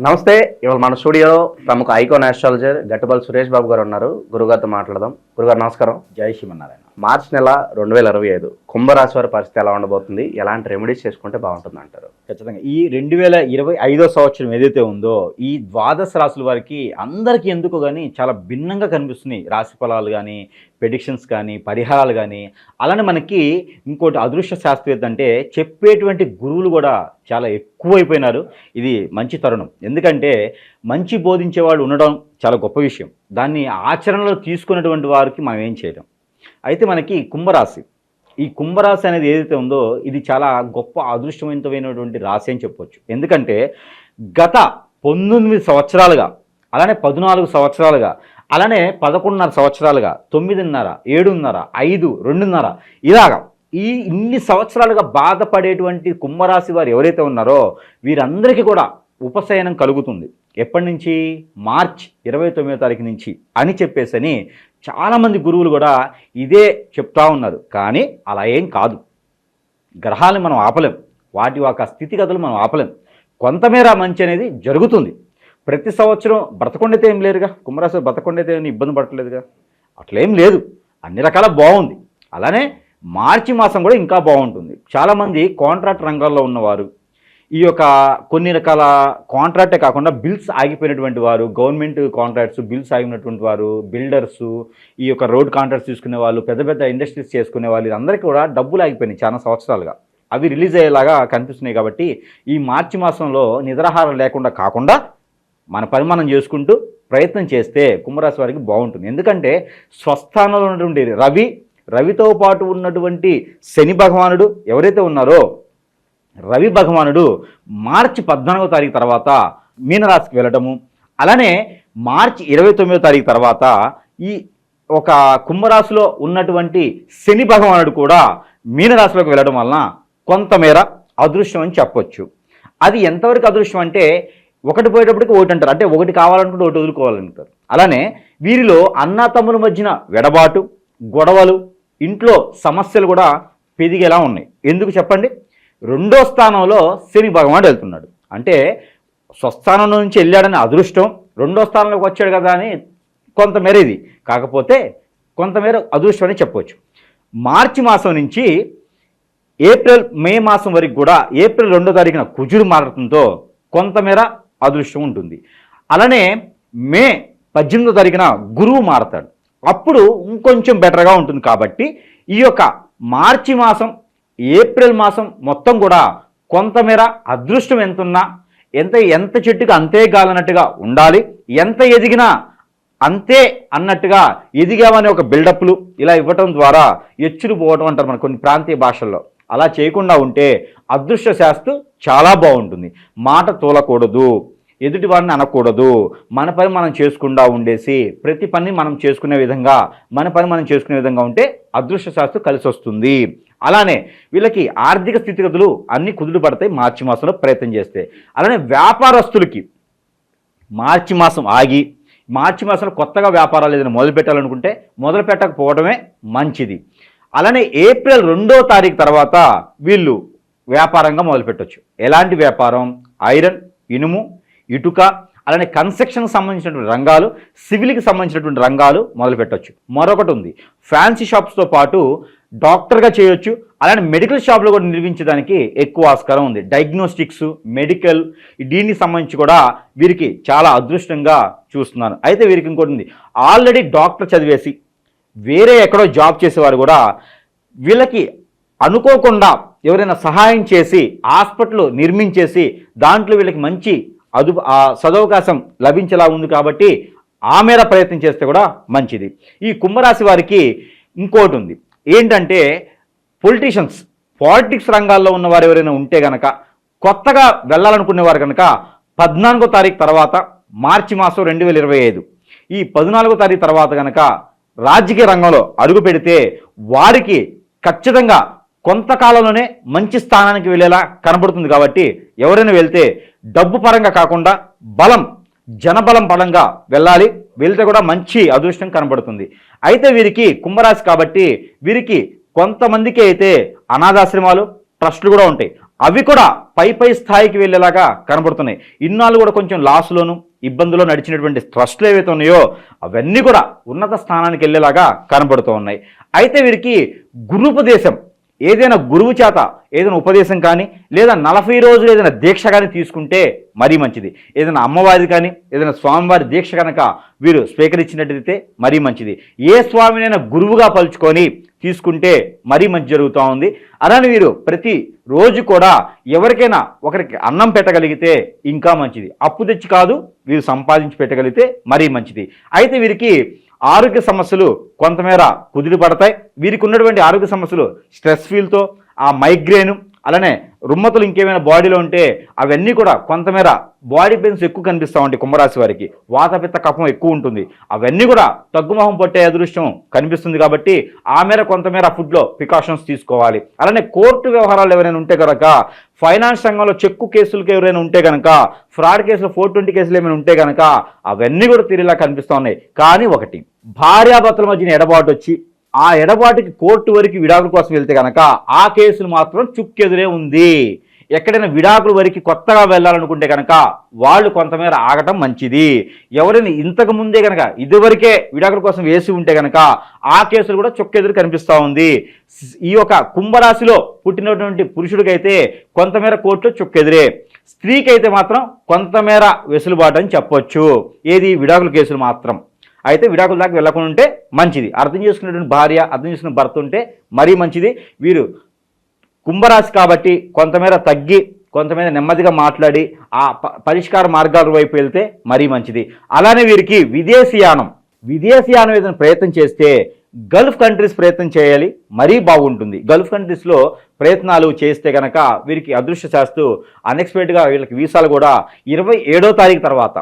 నమస్తే. ఇవాళ మన స్టూడియోలో ప్రముఖ ఐకాన్ ఆస్ట్రాలజర్ గట్టుబల్ సురేష్ బాబు గారు ఉన్నారు. గురుగారితో మాట్లాడదాం. గురుగారు నమస్కారం. జై శ్రీమన్నారాయణ. మార్చి నెల 2025 కుంభరాశి వారి పరిస్థితి ఎలా ఉండబోతుంది? ఎలాంటి రెమెడీస్ చేసుకుంటే బాగుంటుంది అంటారు? ఖచ్చితంగా ఈ 2025 సంవత్సరం ఏదైతే ఉందో ఈ ద్వాదశ రాశుల వారికి అందరికీ ఎందుకు కానీ చాలా భిన్నంగా కనిపిస్తున్నాయి. రాశి ఫలాలు కానీ, ప్రెడిక్షన్స్ కానీ, పరిహారాలు కానీ. అలానే మనకి ఇంకోటి అదృష్ట శాస్త్రవేత్త అంటే చెప్పేటువంటి గురువులు కూడా చాలా ఎక్కువైపోయినారు. ఇది మంచి తరుణం. ఎందుకంటే మంచి బోధించేవాళ్ళు ఉండడం చాలా గొప్ప విషయం. దాన్ని ఆచరణలో తీసుకున్నటువంటి వారికి మనం ఏం చేయడం. అయితే మనకి కుంభరాశి, ఈ కుంభరాశి అనేది ఏదైతే ఉందో ఇది చాలా గొప్ప అదృష్టవంతమైనటువంటి రాశి అని చెప్పొచ్చు. ఎందుకంటే గత 19 సంవత్సరాలుగా, అలానే 14 సంవత్సరాలుగా, అలానే 11.5 సంవత్సరాలుగా, 9.5, 7.5, 5, 2.5 ఇలాగా ఇన్ని సంవత్సరాలుగా బాధపడేటువంటి కుంభరాశి వారు ఎవరైతే ఉన్నారో వీరందరికీ కూడా ఉపశయనం కలుగుతుంది. ఎప్పటి నుంచి? మార్చి 29వ తారీఖు నుంచి అని చెప్పేసని చాలామంది గురువులు కూడా ఇదే చెప్తా ఉన్నారు. కానీ అలా ఏం కాదు. గ్రహాలను మనం ఆపలేం, వాటి యొక్క స్థితిగతులు మనం ఆపలేం. కొంతమేర మంచి అనేది జరుగుతుంది. ప్రతి సంవత్సరం బ్రతకొండైతే ఏం లేరుగా, కుంభరాశి బ్రతకొండైతే ఏమి ఇబ్బంది పడట్లేదుగా, అట్లేం లేదు. అన్ని రకాల బాగుంది. అలానే మార్చి మాసం కూడా ఇంకా బాగుంటుంది. చాలామంది కాంట్రాక్ట్ రంగాల్లో ఉన్నవారు, ఈ యొక్క కొన్ని రకాల కాంట్రాక్టే కాకుండా బిల్స్ ఆగిపోయినటువంటి వారు, గవర్నమెంట్ కాంట్రాక్ట్స్ బిల్స్ ఆగినటువంటి వారు, బిల్డర్సు, ఈ యొక్క రోడ్ కాంట్రాక్ట్స్ తీసుకునే వాళ్ళు, పెద్ద పెద్ద ఇండస్ట్రీస్ చేసుకునే వాళ్ళు, అందరికీ కూడా డబ్బులు ఆగిపోయినాయి చాలా సంవత్సరాలుగా. అవి రిలీజ్ అయ్యేలాగా కనిపిస్తున్నాయి. కాబట్టి ఈ మార్చి మాసంలో నిద్రాహారం లేకుండా కాకుండా మన పని మనం చేసుకుంటూ ప్రయత్నం చేస్తే కుంభరాశి వారికి బాగుంటుంది. ఎందుకంటే స్వస్థానంలో ఉన్నటువంటి రవితో పాటు ఉన్నటువంటి శని భగవానుడు ఎవరైతే ఉన్నారో రవి భగవానుడు మార్చి 14వ తారీఖు తర్వాత మీనరాశికి వెళ్ళటము, అలానే మార్చి 29వ తారీఖు తర్వాత ఈ ఒక కుంభరాశిలో ఉన్నటువంటి శని భగవానుడు కూడా మీనరాశిలోకి వెళ్ళడం వలన కొంతమేర అదృష్టం అని చెప్పొచ్చు. అది ఎంతవరకు అదృష్టం అంటే ఒకటి పోయేటప్పటికి ఒకటి అంటారు. అంటే ఒకటి కావాలనుకుంటే ఒకటి వదులుకోవాలంటారు. అలానే వీరిలో అన్నాతమ్ముల మధ్యన వెడబాటు, గొడవలు, ఇంట్లో సమస్యలు కూడా పెరిగేలా ఉన్నాయి. ఎందుకు చెప్పండి? 2వ స్థానంలో శని భగవానుడు వెళ్తున్నాడు. అంటే స్వస్థానం నుంచి వెళ్ళాడని అదృష్టం, 2వ స్థానంలోకి వచ్చాడు కదా అని కొంతమేర ఇది, కాకపోతే కొంతమేర అదృష్టం అని చెప్పవచ్చు. మార్చి మాసం నుంచి మే మాసం వరకు కూడా ఏప్రిల్ 2వ తారీఖున కుజుడు మారడంతో కొంతమేర అదృష్టం ఉంటుంది. అలానే మే 18వ తారీఖున గురువు మారతాడు. అప్పుడు ఇంకొంచెం బెటర్గా ఉంటుంది. కాబట్టి ఈ యొక్క మార్చి మాసం, ఏప్రిల్ మాసం మొత్తం కూడా కొంతమేర అదృష్టం ఎంతున్నా ఎంత చెట్టుగా అంతే గాలన్నట్టుగా ఉండాలి. ఎంత ఎదిగినా అంతే అన్నట్టుగా ఎదిగామనే ఒక బిల్డప్లు ఇలా ఇవ్వటం ద్వారా ఎచ్చులు పోవటం అంటారు మన కొన్ని ప్రాంతీయ భాషల్లో. అలా చేయకుండా ఉంటే అదృష్ట శాస్త్రం చాలా బాగుంటుంది. మాట తోలకూడదు, ఎదుటి వారిని అనకూడదు, మన పని మనం చేసుకుండా ఉండేసి ప్రతి పని మనం చేసుకునే విధంగా ఉంటే అదృష్ట శాస్త్రం కలిసి వస్తుంది. అలానే వీళ్ళకి ఆర్థిక స్థితిగతులు అన్నీ కుదురు పడతాయి మార్చి మాసంలో ప్రయత్నం చేస్తే. అలానే వ్యాపారస్తులకి మార్చి మాసం ఆగి మార్చి మాసంలో కొత్తగా వ్యాపారాలు ఏదైనా మొదలు పెట్టాలనుకుంటే మొదలు పెట్టకపోవడమే మంచిది. అలానే ఏప్రిల్ 2వ తారీఖు తర్వాత వీళ్ళు వ్యాపారంగా మొదలుపెట్టవచ్చు. ఎలాంటి వ్యాపారం? ఐరన్, ఇనుము, ఇటుక, అలానే కన్స్ట్రక్షన్కి సంబంధించినటువంటి రంగాలు, సివిల్కి సంబంధించినటువంటి రంగాలు మొదలుపెట్టవచ్చు. మరొకటి ఉంది, ఫ్యాన్సీ షాప్స్తో పాటు డాక్టర్గా చేయొచ్చు. అలానే మెడికల్ షాప్లో కూడా నిర్మించడానికి ఎక్కువ ఆస్కారం ఉంది. డయాగ్నోస్టిక్స్, మెడికల్, దీనికి సంబంధించి కూడా వీరికి చాలా అదృష్టంగా చూస్తున్నాను. అయితే వీరికి ఇంకోటి ఉంది, ఆల్రెడీ డాక్టర్ చదివేసి వేరే ఎక్కడో జాబ్ చేసేవారు కూడా వీళ్ళకి అనుకోకుండా ఎవరైనా సహాయం చేసి హాస్పిటల్ నిర్మించేసి దాంట్లో వీళ్ళకి మంచి సదవకాశం లభించేలా ఉంది. కాబట్టి ఆ మేర ప్రయత్నం చేస్తే కూడా మంచిది. ఈ కుంభరాశి వారికి ఇంకోటి ఉంది, ఏంటంటే పాలిటిక్స్ రంగాల్లో ఉన్నవారు ఎవరైనా ఉంటే కనుక, కొత్తగా వెళ్ళాలనుకునేవారు కనుక 14వ తారీఖు తర్వాత మార్చి మాసం 2025 ఈ 14వ తారీఖు తర్వాత కనుక రాజకీయ రంగంలో అడుగు పెడితే వారికి ఖచ్చితంగా కొంతకాలంలోనే మంచి స్థానానికి వెళ్ళేలా కనబడుతుంది. కాబట్టి ఎవరైనా వెళ్తే డబ్బు పరంగా కాకుండా జనబలం పరంగా వెళ్ళాలి. వెళ్తే కూడా మంచి అదృష్టం కనబడుతుంది. అయితే వీరికి కుంభరాశి కాబట్టి వీరికి కొంతమందికి అయితే అనాథాశ్రమాలు, ట్రస్టులు కూడా ఉంటాయి. అవి కూడా పై స్థాయికి వెళ్ళేలాగా కనబడుతున్నాయి. ఇన్నాళ్ళు కూడా కొంచెం లాస్లోను ఇబ్బందులో నడిచినటువంటి ట్రస్టులు ఏవైతే ఉన్నాయో అవన్నీ కూడా ఉన్నత స్థానానికి వెళ్ళేలాగా కనబడుతూ ఉన్నాయి. అయితే వీరికి గురుపదేశం, ఏదైనా గురువు చేత ఏదైనా ఉపదేశం కానీ లేదా 40 రోజులు ఏదైనా దీక్ష కానీ తీసుకుంటే మరీ మంచిది. ఏదైనా అమ్మవారి కానీ ఏదైనా స్వామివారి దీక్ష కనుక వీరు స్వీకరించినట్టయితే మరీ మంచిది. ఏ స్వామినైనా గురువుగా పలుచుకొని తీసుకుంటే మరీ మంచి జరుగుతూ ఉంది. అలానే వీరు ప్రతి రోజు కూడా ఎవరికైనా ఒకరికి అన్నం పెట్టగలిగితే ఇంకా మంచిది. అప్పు తెచ్చి కాదు, వీరు సంపాదించి పెట్టగలిగితే మరీ మంచిది. అయితే వీరికి ఆరోగ్య సమస్యలు కొంతమేర కుదిరి పడతాయి. వీరికి ఉన్నటువంటి ఆరోగ్య సమస్యలు స్ట్రెస్ ఫీల్తో, ఆ మైగ్రేను, అలానే రుమ్మతులు ఇంకేమైనా బాడీలో ఉంటే అవన్నీ కూడా కొంతమేర బాడీ పెయిన్స్ ఎక్కువ కనిపిస్తూ ఉంటాయి. కుంభరాశి వారికి వాతపిత్త కఫం ఎక్కువ ఉంటుంది. అవన్నీ కూడా తగ్గుమొహం పట్టే అదృష్టం కనిపిస్తుంది. కాబట్టి ఆ మేర కొంతమేర ఫుడ్లో ప్రికాషన్స్ తీసుకోవాలి. అలానే కోర్టు వ్యవహారాలు ఎవరైనా ఉంటే కనుక, ఫైనాన్స్ రంగంలో చెక్కు కేసులకు ఎవరైనా ఉంటే కనుక, ఫ్రాడ్ కేసులు 420 కేసులు ఏమైనా ఉంటే కనుక అవన్నీ కూడా తీరేలా కనిపిస్తూ ఉన్నాయి. కానీ ఒకటి, భార్యాభర్తల మధ్యన ఎడబాటు వచ్చి ఆ ఎడబాటుకి కోర్టు వరకు విడాకుల కోసం వెళ్తే కనుక ఆ కేసులు మాత్రం చుక్కెదురే ఉంది. ఎక్కడైనా విడాకుల వరకు కొత్తగా వెళ్ళాలనుకుంటే కనుక వాళ్ళు కొంతమేర ఆగటం మంచిది. ఎవరైనా ఇంతకు ముందే కనుక ఇదివరకే విడాకుల కోసం వేసి ఉంటే కనుక ఆ కేసులు కూడా చుక్కెదురు కనిపిస్తూ ఉంది. ఈ యొక్క కుంభరాశిలో పుట్టినటువంటి పురుషుడికైతే కొంతమేర కోర్టులో చుక్కెదురే, స్త్రీకి అయితే మాత్రం కొంతమేర వెసులుబాటు అని చెప్పొచ్చు. ఏది, విడాకుల కేసులు మాత్రం. అయితే విడాకుల దాకా వెళ్ళకుండా ఉంటే మంచిది. అర్థం చేసుకునేటువంటి భార్య, అర్థం చేసుకునే భర్త ఉంటే మరీ మంచిది. వీరు కుంభరాశి కాబట్టి కొంతమేర తగ్గి కొంతమేర నెమ్మదిగా మాట్లాడి ఆ పరిష్కార మార్గాల వైపు వెళ్తే మరీ మంచిది. అలానే వీరికి విదేశీయానం ఏదైనా ప్రయత్నం చేస్తే గల్ఫ్ కంట్రీస్ ప్రయత్నం చేయాలి, మరీ బాగుంటుంది. గల్ఫ్ కంట్రీస్లో ప్రయత్నాలు చేస్తే కనుక వీరికి అదృష్ట శాస్తు అన్ఎక్స్పెక్టెడ్గా వీళ్ళకి వీసాలు కూడా 27వ తారీఖు తర్వాత,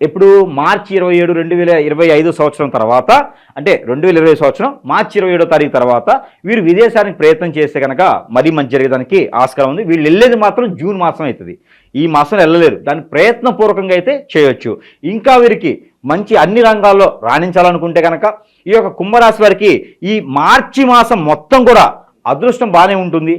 ఎప్పుడు మార్చి 27, 2025 సంవత్సరం తర్వాత, అంటే 2020 సంవత్సరం మార్చి 27వ తారీఖు తర్వాత వీరు విదేశానికి ప్రయత్నం చేస్తే కనుక మరీ మంచి జరిగేదానికి ఆస్కారం ఉంది. వీళ్ళు వెళ్ళేది మాత్రం జూన్ మాసం అవుతుంది. ఈ మాసం వెళ్ళలేరు, దాన్ని ప్రయత్నపూర్వకంగా అయితే చేయొచ్చు. ఇంకా వీరికి మంచి అన్ని రంగాల్లో రాణించాలనుకుంటే కనుక ఈ యొక్క కుంభరాశి వారికి ఈ మార్చి మాసం మొత్తం కూడా అదృష్టం బాగానే ఉంటుంది.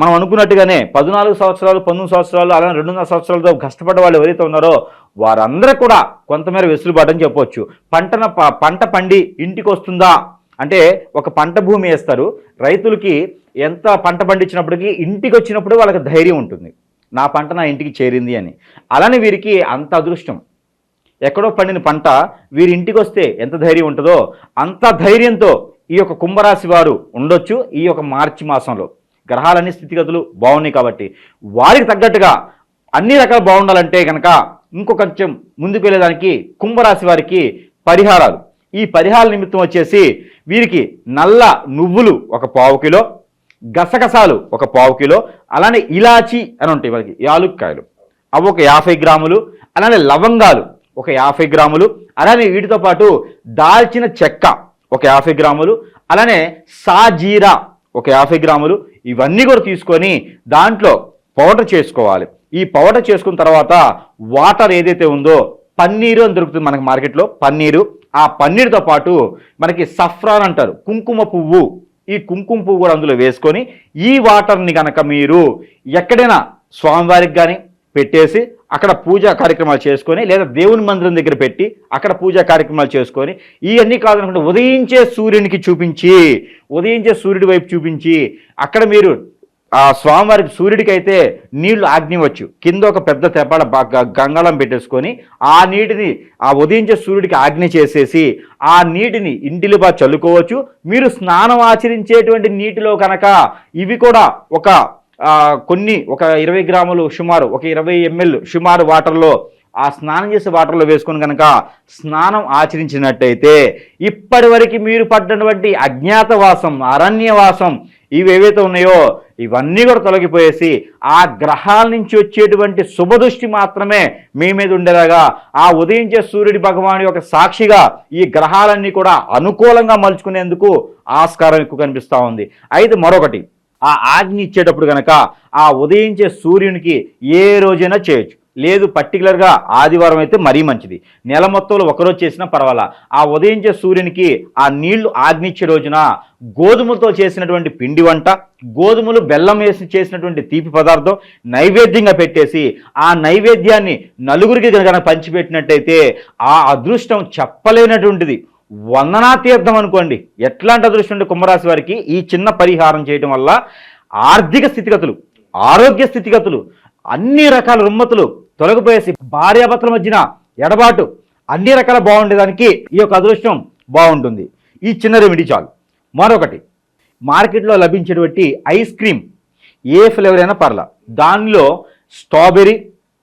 మనం అనుకున్నట్టుగానే 14 సంవత్సరాలు, 19 సంవత్సరాలు, అలానే 2.5 సంవత్సరాలతో కష్టపడ్డ వాళ్ళు ఎవరైతే ఉన్నారో వారందరూ కూడా కొంతమేర వెసులుబాటు అని చెప్పవచ్చు. పంట పండి ఇంటికి వస్తుందా అంటే, ఒక పంట భూమి వేస్తారు రైతులకి, ఎంత పంట పండించినప్పటికీ ఇంటికి వచ్చినప్పుడు వాళ్ళకి ధైర్యం ఉంటుంది, నా పంట నా ఇంటికి చేరింది అని. అలానే వీరికి అంత అదృష్టం, ఎక్కడో పండిన పంట వీరి ఇంటికి వస్తే ఎంత ధైర్యం ఉంటుందో అంత ధైర్యంతో ఈ యొక్క కుంభరాశి వారు ఉండొచ్చు. ఈ యొక్క మార్చి మాసంలో గ్రహాలన్నీ స్థితిగతులు బాగున్నాయి కాబట్టి వారికి తగ్గట్టుగా అన్ని రకాలు బాగుండాలంటే కనుక ఇంకొంచెం ముందుకు వెళ్ళేదానికి కుంభరాశి వారికి పరిహారాలు, ఈ పరిహార నిమిత్తం వచ్చేసి వీరికి నల్ల నువ్వులు 1 పావు కిలో, గసగసాలు 1 పావు కిలో, అలానే ఇలాచి అని ఉంటాయి వాళ్ళకి, యాలుక్కాయలు అవి 50 గ్రాములు, అలానే లవంగాలు 50 గ్రాములు, అలానే వీటితో పాటు దాల్చిన చెక్క 50 గ్రాములు, అలానే సాజీరా 50 గ్రాములు, ఇవన్నీ కూడా తీసుకొని దాంట్లో పౌడర్ చేసుకోవాలి. ఈ పౌడర్ చేసుకున్న తర్వాత వాటర్ ఏదైతే ఉందో, పన్నీరు అని దొరుకుతుంది మనకి మార్కెట్లో, పన్నీరు, ఆ పన్నీరుతో పాటు మనకి సఫ్రాన్ అంటారు, కుంకుమ పువ్వు, ఈ కుంకుమ పువ్వు కూడా అందులో వేసుకొని ఈ వాటర్ని కనుక మీరు ఎక్కడైనా స్వామివారికి కానీ పెట్టేసి అక్కడ పూజా కార్యక్రమాలు చేసుకొని, లేదా దేవుని మందిరం దగ్గర పెట్టి అక్కడ పూజా కార్యక్రమాలు చేసుకొని, ఇవన్నీ కాదనుకుంటే ఉదయించే సూర్యునికి చూపించి, ఉదయించే సూర్యుడి వైపు చూపించి అక్కడ మీరు ఆ స్వామివారికి సూర్యుడికి అయితే నీళ్లు ఆగ్నివచ్చు, కింద ఒక పెద్ద తెపాడ గంగాళం పెట్టేసుకొని ఆ నీటిని ఆ ఉదయించే సూర్యుడికి ఆజ్ఞ చేసేసి ఆ నీటిని ఇంటిలో బాగా చల్లుకోవచ్చు. మీరు స్నానం ఆచరించేటువంటి నీటిలో కనుక ఇవి కూడా ఒక 20 గ్రాములు సుమారు 20 ml సుమారు వాటర్లో, ఆ స్నానం చేసే వాటర్లో వేసుకొని కనుక స్నానం ఆచరించినట్టయితే ఇప్పటి వరకు మీరు పడ్డటువంటి అజ్ఞాతవాసం, అరణ్యవాసం ఇవేవైతే ఉన్నాయో ఇవన్నీ కూడా తొలగిపోయేసి ఆ గ్రహాల నుంచి వచ్చేటువంటి శుభదృష్టి మాత్రమే మీ మీద ఉండేలాగా ఆ ఉదయించే సూర్యుడి భగవానుడి యొక్క సాక్షిగా ఈ గ్రహాలన్నీ కూడా అనుకూలంగా మలుచుకునేందుకు ఆస్కారం ఎక్కువ కనిపిస్తూ ఉంది. అయితే మరొకటి, ఆ ఆజ్ఞ ఇచ్చేటప్పుడు కనుక ఆ ఉదయించే సూర్యునికి ఏ రోజైనా చేయొచ్చు, లేదు పర్టికులర్గా ఆదివారం అయితే మరీ మంచిది. నెల మొత్తంలో ఒకరోజు చేసినా పర్వాలా. ఆ ఉదయించే సూర్యునికి ఆ నీళ్లు ఆగ్నిచ్చే రోజున గోధుమలతో చేసినటువంటి పిండి వంట, గోధుమలు బెల్లం వేసి చేసినటువంటి తీపి పదార్థం నైవేద్యంగా పెట్టేసి ఆ నైవేద్యాన్ని నలుగురికి కనుక పంచిపెట్టినట్టయితే ఆ అదృష్టం చెప్పలేనటువంటిది. వందనా తీర్థం అనుకోండి. ఎట్లాంటి అదృష్టం ఉంటే కుంభరాశి వారికి ఈ చిన్న పరిహారం చేయడం వల్ల ఆర్థిక స్థితిగతులు, ఆరోగ్య స్థితిగతులు, అన్ని రకాల రుమ్మతులు తొలగిపోయేసి భార్యాభర్తల మధ్యన ఎడబాటు అన్ని రకాల బాగుండేదానికి ఈ యొక్క అదృష్టం బాగుంటుంది. ఈ చిన్న రెమెడీ చాలు. మరొకటి, మార్కెట్లో లభించేటువంటి ఐస్ క్రీమ్ ఏ ఫ్లేవర్ అయినా పర్లా, దానిలో స్ట్రాబెర్రీ,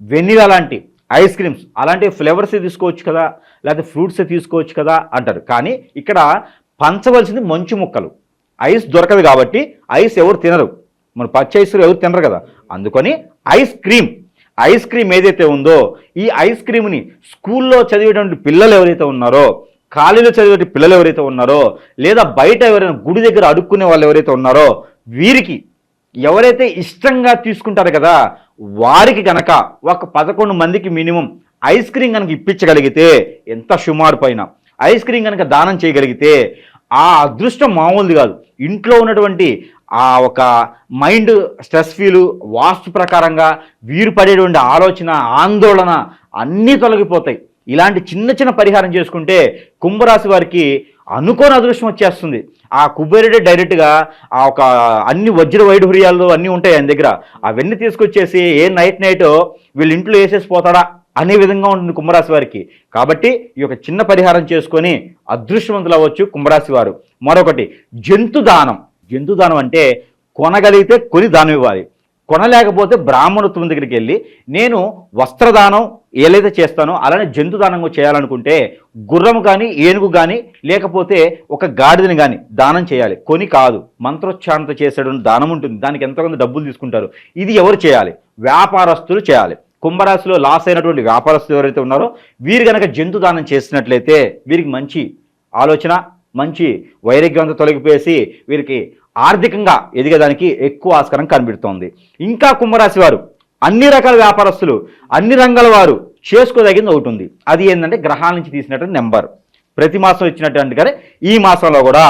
వెనిలా లాంటి ఐస్ క్రీమ్స్ అలాంటి ఫ్లేవర్స్ తీసుకోవచ్చు కదా, లేకపోతే ఫ్రూట్స్ తీసుకోవచ్చు కదా అంటారు. కానీ ఇక్కడ పంచవలసింది మంచు ముక్కలు. ఐస్ దొరకదు కాబట్టి ఐస్ ఎవరు తినరు, మన పచ్చి ఐస్ ఎవరు తినరు కదా. అందుకని ఐస్ క్రీమ్ ఏదైతే ఉందో ఈ ఐస్ క్రీమ్ని స్కూల్లో చదివేటువంటి పిల్లలు ఎవరైతే ఉన్నారో, కాలేజీలో చదివే పిల్లలు ఎవరైతే ఉన్నారో, లేదా బయట ఎవరైనా గుడి దగ్గర అడుక్కునే వాళ్ళు ఎవరైతే ఉన్నారో, వీరికి ఎవరైతే ఇష్టంగా తీసుకుంటారు కదా వారికి కనుక ఒక 11 మందికి మినిమం ఐస్ క్రీమ్ కనుక ఇప్పించగలిగితే, ఎంత సుమారు పైన ఐస్ క్రీమ్ కనుక దానం చేయగలిగితే ఆ అదృష్టం మామూలుది కాదు. ఇంట్లో ఉన్నటువంటి ఆ ఒక మైండ్ స్ట్రెస్ ఫీలు, వాస్తు ప్రకారంగా వీరు పడేటువంటి ఆలోచన, ఆందోళన అన్నీ తొలగిపోతాయి. ఇలాంటి చిన్న చిన్న పరిహారం చేసుకుంటే కుంభరాశి వారికి అనుకోని అదృష్టం వచ్చేస్తుంది. ఆ కుబేరుడే డైరెక్ట్గా ఆ ఒక అన్ని వజ్ర వైఢూర్యాలు అన్నీ ఉంటాయి ఆయన దగ్గర, అవన్నీ తీసుకొచ్చేసి ఏ నైట్ వీళ్ళ ఇంట్లో వేసేసి పోతాడా అనే విధంగా ఉంటుంది కుంభరాశి వారికి. కాబట్టి ఈ యొక్క చిన్న పరిహారం చేసుకొని అదృష్టవంతులు అవ్వచ్చు కుంభరాశి వారు. మరొకటి, జంతు దానం అంటే కొనగలిగితే కొని దానం ఇవ్వాలి. కొనలేకపోతే బ్రాహ్మణోత్వం దగ్గరికి వెళ్ళి నేను వస్త్రదానం ఏదైతే చేస్తానో అలానే జంతు దానం చేయాలనుకుంటే గుర్రం కానీ, ఏనుగు కానీ, లేకపోతే ఒక గాడిదని కానీ దానం చేయాలి. కొని కాదు, మంత్రోచ్చారణతో చేసేటువంటి దానం ఉంటుంది. దానికి ఎంతోకొంత డబ్బులు తీసుకుంటారు. ఇది ఎవరు చేయాలి? వ్యాపారస్తులు చేయాలి. కుంభరాశిలో లాస్ అయినటువంటి వ్యాపారస్తులు ఎవరైతే ఉన్నారో వీరు కనుక జంతు దానం చేసినట్లయితే వీరికి మంచి ఆలోచన, మంచి వైరాగ్యంతో తొలగిపోయేసి వీరికి ఆర్థికంగా ఎదిగేదానికి ఎక్కువ ఆస్కారం కనిపెడుతోంది. ఇంకా కుంభరాశి వారు అన్ని రకాల వ్యాపారస్తులు, అన్ని రంగాల వారు చేసుకోదగింది ఒకటి ఉంది. అది ఏంటంటే గ్రహాల నుంచి తీసినటువంటి నెంబర్. ప్రతి మాసం ఇచ్చినటువంటి కానీ ఈ మాసంలో కూడా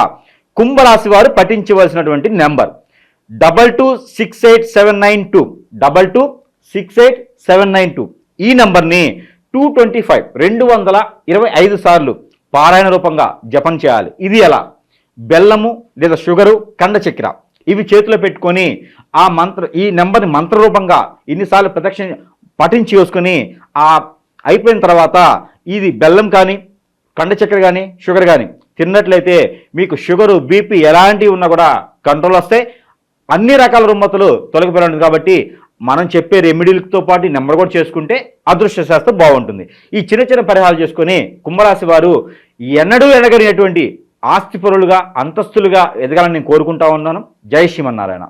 కుంభరాశి వారు పఠించవలసినటువంటి నెంబర్ 226792 226792. ఈ నెంబర్ని 225 సార్లు పారాయణ రూపంగా జపం చేయాలి. ఇది ఎలా? బెల్లము లేదా షుగరు, కండ చక్కెర ఇవి చేతిలో పెట్టుకొని ఈ నెంబర్ని మంత్రరూపంగా ఇన్నిసార్లు ప్రదక్షిణ పఠించి వేసుకొని అయిపోయిన తర్వాత ఇది బెల్లం కానీ, కండ చక్కెర కానీ, షుగర్ కానీ తిన్నట్లయితే మీకు షుగరు, బీపీ ఎలాంటివి ఉన్నా కూడా కంట్రోల్ వస్తాయి. అన్ని రకాల రుమ్మతులు తొలగిపోయింది. కాబట్టి మనం చెప్పే రెమెడీలతో పాటు నెంబర్ కూడా చేసుకుంటే అదృష్ట శాస్త్రం బాగుంటుంది. ఈ చిన్న చిన్న పరిహారాలు చేసుకొని కుంభరాశి వారు ఎన్నడూ ఎనగనిటువంటి ఆస్తిపరులుగా, అంతస్తులుగా ఎదగాలని నేను కోరుకుంటా ఉన్నాను. జై శ్రీమన్నారాయణ.